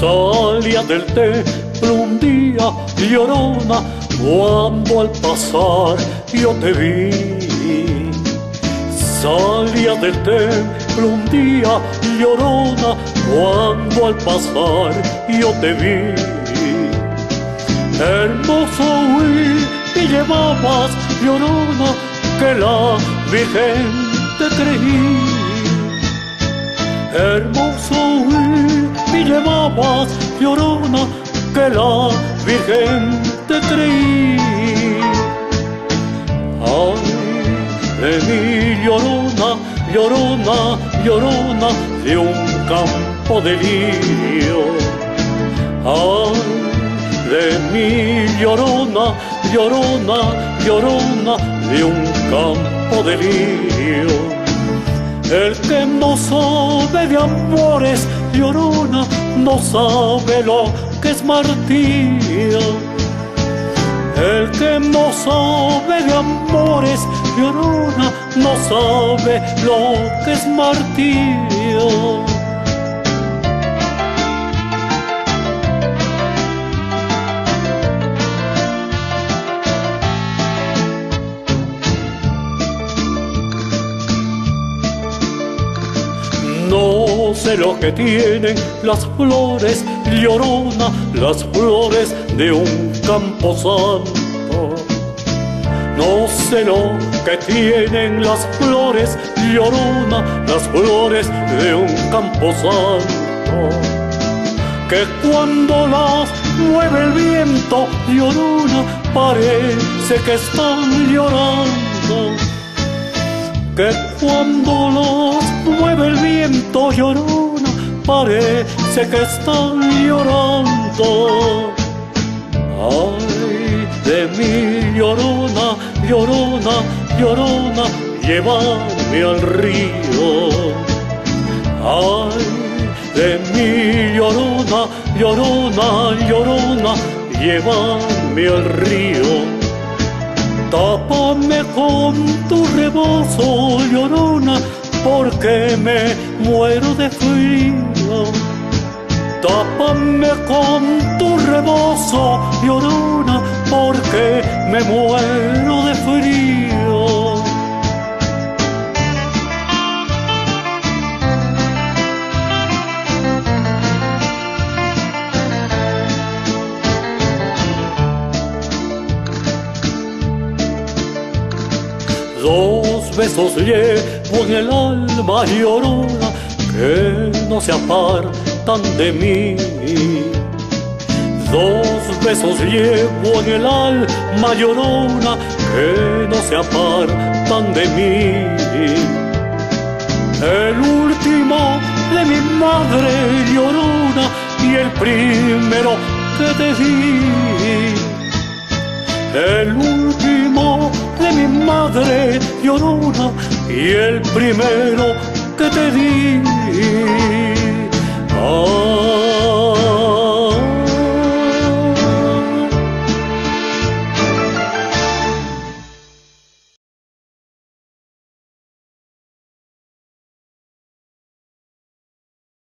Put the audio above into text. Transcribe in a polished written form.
Salía del templo un día, llorona, cuando al pasar yo te vi. Salía del templo un día, llorona, cuando al pasar yo te vi. Hermoso huir y llevabas, llorona, que la Virgen te creí. Hermoso huir y llevabas, llorona, que la Virgen te creí. Ay, de mi llorona, llorona, llorona, de un campo de lirio. Ay, de mi llorona, llorona, llorona, de un campo de lirio. El que no sabe de amores, llorona, no sabe lo que es martirio. El que no sabe de amores, llorona, no sabe lo que es martirio. No sé lo que tienen las flores, llorona, las flores de un campo santo. No sé lo que tienen las flores, llorona, las flores de un campo santo. Que cuando las mueve el viento, llorona, parece que están llorando. Que cuando los mueve el viento, llorona, parece que están llorando. Ay, de mi llorona, llorona, llorona, llévame al río. Ay, de mi llorona, llorona, llorona, llévame al río. Tápame con tu rebozo, llorona, porque me muero de frío. Tápame con tu rebozo, llorona, porque me muero de frío. Dos besos llevo en el alma, llorona, que no se apartan de mí. Dos besos llevo en el alma, llorona, que no se apartan de mí. El último de mi madre, llorona, y el primero que te di. El último de mi madre, llorona, y el primero que te di.